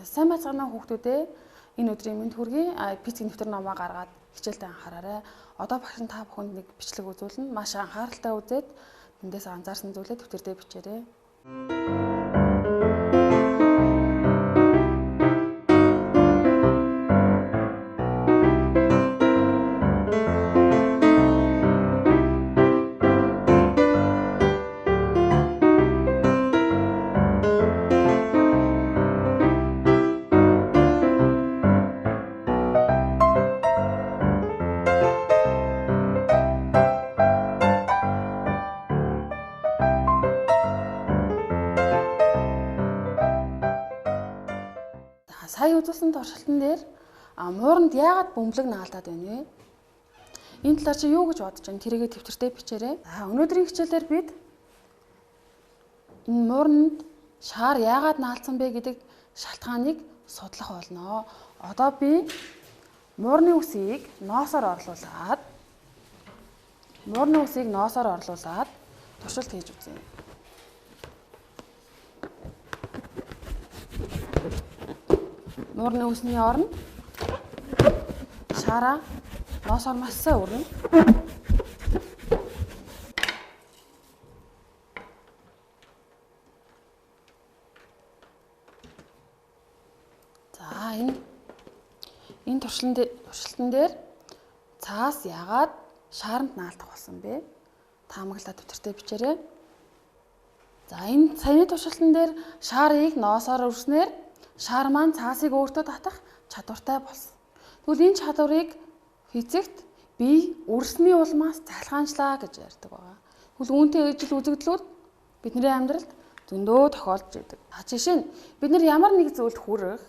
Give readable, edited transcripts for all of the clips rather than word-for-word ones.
Сайн байцгаана хүүхдүүдээ. Энэ өдрийн мэнд хүргэе. Физик нэвтэр номоо гаргаад хичээлдээ анхаараарай. Одоо багш нь та бүхэнд нэг бичлэг үзүүлнэ. Маш анхааралтай үзээд тэндээс анзаарсан зүйлээ төвтөрдөө бичээрэй. Сая үзүүлсэн туршилтан дээр мууранд яагаад бөмбөлөг наалдаад байна вэ? Энэ талаар чи юу гэж бодож байна? Тэрийгэ төвчөртэй бичээрэй. Өнөөдрийн хичээлээр бид энэ мууранд шаар яагаад наалдсан бэ гэдэг шалтгааныг судлах болно. Одоо би муурны үсийг ноосоор орлуулад туршилт хийж үзье. Муурны үсний оронд шаараа ноосоор маш сайн өрнө. За энэ туршилтан дээр цаас яагаад шааранд наалдах болсон бэ? Таамаглаад төвчөртэй бичээрэй. За энэ саяны туршилтан дээр шаарыг ноосоор өрснээр шаар маань цаасыг өөртөө татах чадвартай болсон. Тэгвэл энэ чадварыг физикт бие өрсний улмаас залхаанчлаа гэж ярьдаг байгаа. Тэгвэл үүнтэй ижил үзэгдлүүд бидний амьдралд зөндөө тохиолдож идэг. Жишээ нь бид нар ямар нэг зүйлд хүрэх,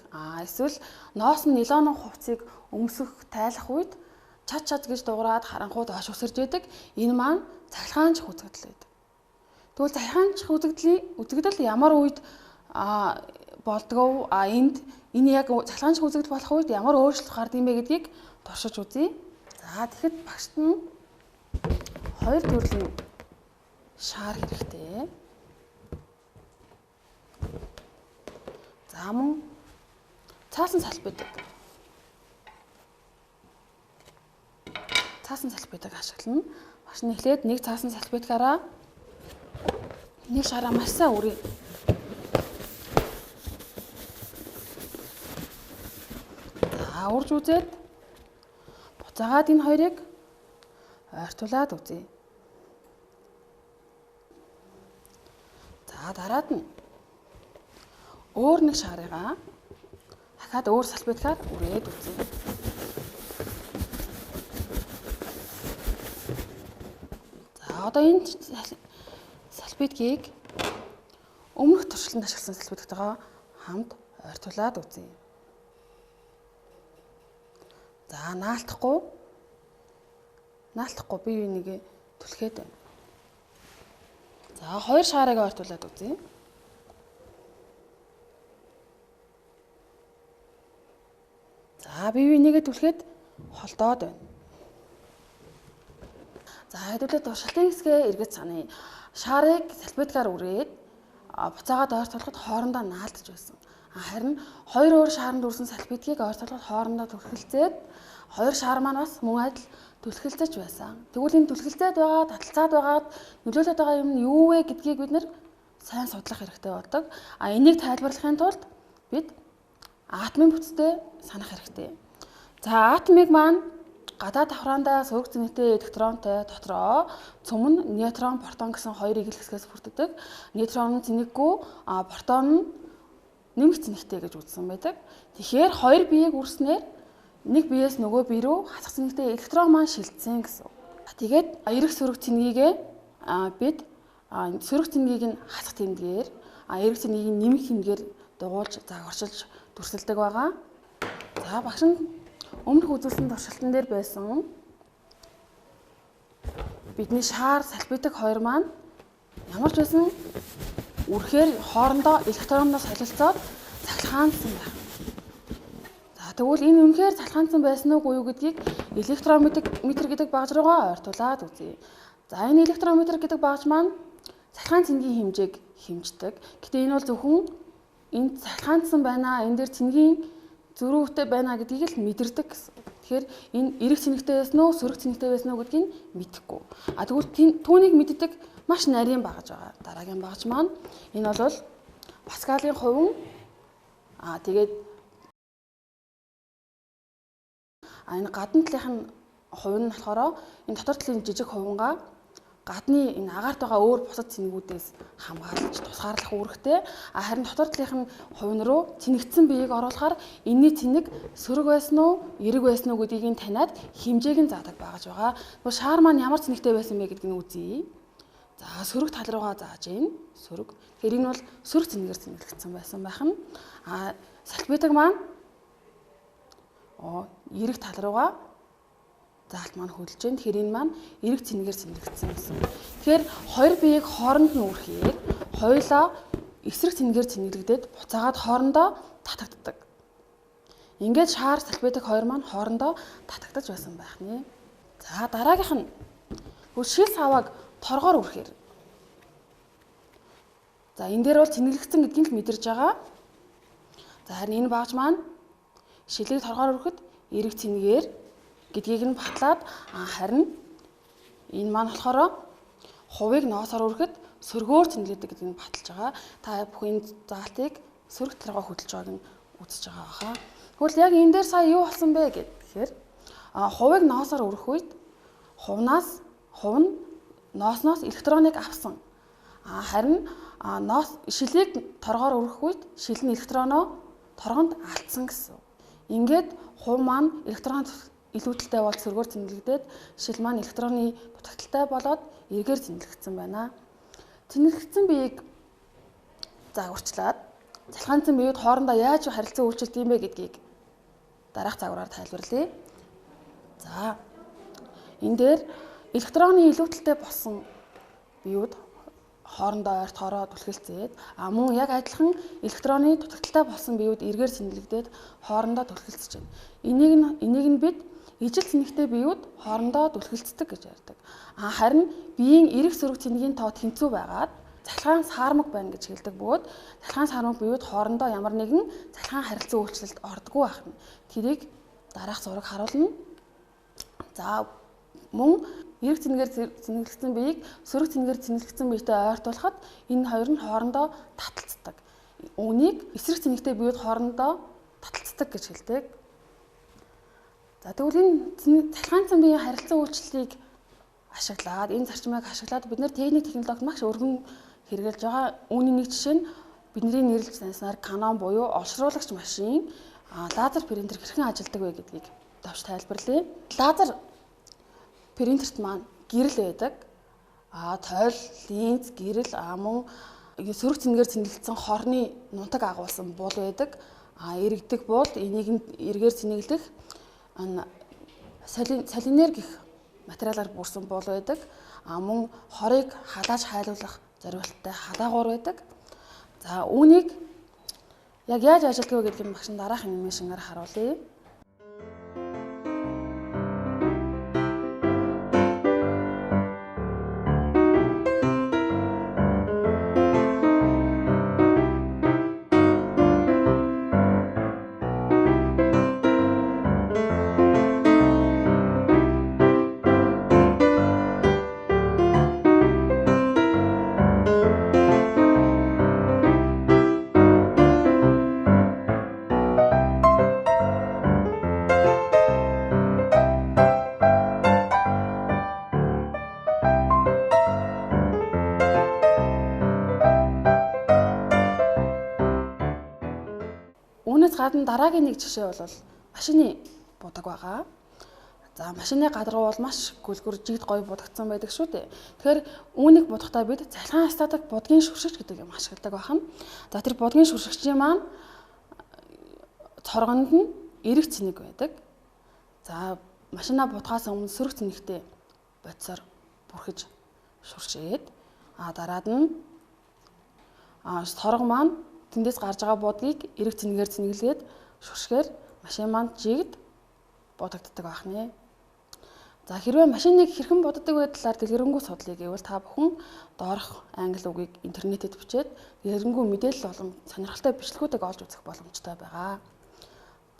эсвэл ноосны нилонын хувцсыг өмсөх, тайлах үед чад гэж дуурайд харанхуй доош өсөрж идэг. Энэ маань залхаанч үзэгдэл байдаг. Тэгвэл залхаанч үзэгдэл ямар үед болдгоо энэ яг залхаанч үзэгдэл болох үед ямар өөрчлөлт гардаг юм бэ гэдгийг туршиж үзье. За тэгэхэд багшд нь хоёр төрлийн шаар хэрэгтэй. За мөн цаасан салбидаг. Цаасан салбидаг ашиглана. Багш нь эхлээд нэг цаасан салбидгаараа нэг шаараа маш сайн өрье. Урж үзээд буцаагаад энэ хоёрыг ойртуулад үзье. За дараад нь өөр нэг шаарыгаа дахиад өөр салбидгаар үрээд үзье. За одоо энэ салбидгийг өмнөх туршилтанд ашигласан салбидтайгаа хамт ойртуулад үзье. За наалтахгүй бие бинийгээ түлхээд байна. За хоёр шаарыг ойртуулад үзье. За бие бинийгээ түлхээд холдоод байна. За хэдүүлээ туршилтын хэсгээ эргэж саная. Шаарыг салбидгаар үрээд буцаагаад ойртуулахад хоорондоо наалдаж байсан. Харин хоёр өөр шааранд үрсэн салбидгийг ойртуулахад хоорондоо түлхэлцээд хоёр шаар маань бас мөн адил түлхэлцэж байсан. Тэгвэл энэ түлхэлцээд байгаа, таталцаад байгаад нөлөөлөд байгаа юм нь юу вэ гэдгийг бид нэр сайн судлах хэрэгтэй болдог. Энийг тайлбарлахын тулд бид атомын бүтцтэй санах хэрэгтэй. За атомыг маань гадаад давхраандаа сөрөг цэнэгтэй электронтой дотроо цөм нь нейтрон, протон гэсэн хоёр игэл хэсгээс бүрддэг. Нейтрон нь цэнэггүй, протон нь нэмэх цэнэгтэй гэж үзсэн байдаг. Тэгэхээр хоёр биеийг үрснээр нэг биеэс нөгөө бие рүү хасах цэнэгтэй электрон маань шилжсэн гэсэн. Тэгээд эрэг сөрөг цэнэгийг бид сөрөг цэнэгийг нь хасах тэмдгээр, эрэг цэнэгийг нэмэх тэмдгээр дугуулж загварчилж дүрсэлдэг байгаа. За багш нь өмнөх үзүүлсэн туршилтан дээр байсан бидний шаар салбидаг хоёр маань ямар ч байсан үрхээр хоорондоо электронноос солилцоод залхаансан байна. За тэгвэл энэ үнэхээр залхаансан байсан уу гэдгийг электрометр гэдэг багж руугаа ойртуулад үзье. За энэ электрометр гэдэг багж маань залхаан цэнгийн хэмжээг хэмждэг. Гэтэ энэ бол зөвхөн энд цахилгаанцсан байна, энэ дээр цэнгийн зөрүүтэй байна гэдгийг л мэдэрдэг гэсэн. Тэгэхээр энэ эрэг цэнэгтэй байсан уу, сөрөг цэнэгтэй байсан уу гэдгийг мэдэхгүй. Тэгвэл түүнийг мэддэг маш нарийн багаж байгаа. Дараагийн багаж маань энэ бол Паскалийн хувин тэгээд энэ гадна талынх нь хувин нь болохоор энэ дотор талын жижиг хувингаа гадны энэ агаарт байгаа өөр бусад цэнэгүүдээс хамгаалж тусгаарлах үүрэгтэй. Харин дотор талынх нь хувин руу цэнэгдсэн биеийг оруулахаар энэний цэнэг сөрөг байсан уу, эрэг байсан уу гэдгийг таниад хэмжээг нь заадаг багаж байгаа. Тэгвэл шаар маань ямар цэнэгтэй байсан бэ гэдгийг нь үзье. За сөрөг тал руугаа зааж ийн. Сөрөг. Тэгэхээр энэ бол сөрөг цэнэгээр цэнэглэгдсэн байсан байх нь. Салфетаг маань эрэг тал руугаа заалт маань хөдөлж байна. Тэгэхээр энэ маань эрэг цэнэгээр цэнэглэгдсэн гэсэн. Тэгэхээр хоёр биеийг хооронд нь үрхээр хоёулаа эсрэг цэнэгээр цэнэглэгдээд буцаагаад хоорондоо татагддаг. Ингээд шаар салфетаг хоёр маань хоорондоо татагдаж байсан байх нэ. За дараагийнх нь шил савааг торгоор үрхээр. За энэ дээр бол цэнэглэгдсэн гэдгийг л мэдэрж байгаа. За харин энэ багаж маань шилийг торгоор үрхэд эрэг цэнэгээр гэдгийг нь батлаад харин энэ маань болохоор хувийг ноосоор үрхэд сөргөөр цэнэглэдэг гэдгийг нь баталж байгаа. Та бүхэн заалтыг сөрөг талраа хөдөлж байгааг нь үзэж байгаа баха. Тэгвэл яг энэ дээр сая юу болсон бэ гэхээр хувийг ноосоор өрөх үед хувь нь ноосноос электроныг авсан. Харин шилийг торгоор өрөх үед шил нь электроноо торгонд алдсан гэсэн. Ингээд хувь маань электрон илүүдэлтэй бол сөргөөр цэнэглэгдээд шил маань электроны дутагдaltaй болоод эргээр цэнэглэгдсэн байна. Цэнэглэгдсэн биеийг загварчлаад цалхаанцсан биеуд хоорондоо яаж харилцан үйлчилдэг юм бэ гэдгийг дараах загвараар тайлбарлая. За энэ дээр электроны илүүдэлтэй болсон биеуд хоорондоо ойр тоороо түлхэлцээд мөн яг адилхан электроны дутагдaltaй болсон биеуд эргээр цэнэглэгдээд хоорондоо түлхэлцэж байна. Энийг нь бид ижил цэнэгтэй биеуд хоорондоо түлхэлцдэг гэж ярьдаг. Харин биеийн эрэг сөрөг цэнэгийн тоо тэнцүү байгаад цахилгаан саармаг байна гэж хэлдэг бөгөөд цахилгаан саармаг биеуд хоорондоо ямар нэгэн цахилгаан харилцан үйлчлэлд ордоггүй байна. Тэрийг дараах зураг харуулна. За мөн эрэг цэнэгээр цэнэглэгдсэн биеийг сөрөг цэнэгээр цэнэглэгдсэн биетэй ойртуулахад энэ хоёр нь хоорондоо таталцдаг. Үүнийг эсрэг цэнэгтэй биеуд хоорондоо таталцдаг гэж хэлдэг. За тэгвэл энэ цахилгаанцсан биеийн харилцан үйлчлэлийг ашиглаад энэ зарчмыг ашиглаад бид нэр техник технологид маш өргөн хэрэгжилж байгаа. Үүний нэг жишээ нь бидний нэрлэж таньснаар Canon буюу олшруулагч машин лазер принтер хэрхэн ажилладаг вэ гэдгийг давж тайлбарлая. Лазер принтерт маань гэрэл байдаг. Тойл, линз, гэрэл мөн сөрөг цэнэгээр цэнэглэгдсэн хорны нунтаг агуулсан буул байдаг. Иргэдэг буул энийг эргээр цэнэглэх солинер гэх материалаар бүрсэн буул байдаг. Мөн хорыг халааж хайлуулах зориулттай халаагуур байдаг. За үүнийг яг яаж ажилладаг вэ гэдгийг багш дараах анимашнаар харуулъя. Үүнээс гадна дараагийн нэг жишээ бол машины будаг байгаа. За машины гадаргуу бол маш гүлгүр жигд гоё будагдсан байдаг шүү дээ. Тэгэхээр үүнийг будахдаа бид цалхаан статик будгийн шүршигч гэдэг юм ашигладаг байна. За тэр будгийн шүршигчийн маань цоргонд нь эрэг цэнэг байдаг. За машина будгаас өмнө сөрөг цэнэгтэй бодисоор бүрхэж шүршээд дараад нь сорго маань тэндээс гарч байгаа будгийг эрэг цэнэгээр цэнэглээд шүршгээр машин маань жигд будагддаг байх нэ. За хэрвээ машиныг хэрхэн буддаг вэ талаар дэлгэрэнгүй судлыг гэвэл та бүхэн доорх англи үгийг интернетэд бичээд дэлгэрэнгүй мэдээлэл болон сонирхолтой бичлэгүүдийг олж үзэх боломжтой байгаа.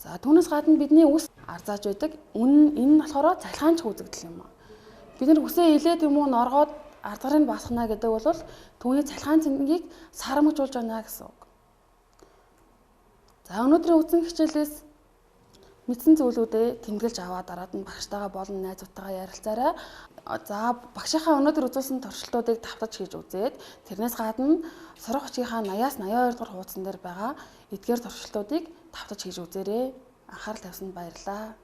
За түүнээс гадна бидний үс арзааж байдаг. Энэ нь болохоор цахилгаанч үзэгдэл юм. Бид нар үсээ илээд юм уу норгоод ардгарыг басгана гэдэг бол түүний цахилгаан цэнгийг сарамжуулж байна гэсэн үг. За өнөөдрийн үтсэн хичээлээс мэдсэн зүйлүүдээ тэмдэглэж аваад дараад нь багштайгаа болон найзуудтайгаа ярилцаарай. За багшийнхаа өнөөдөр үзүүлсэн туршилтуудыг давтаж хийж үзээд тэрнээс гадна сурах хүчийнхаа 80-аас 82 дугаар хуудсан дээр байгаа эдгээр туршилтуудыг давтаж хийж үзээрэй. Анхаарал тавьсанд баярлалаа.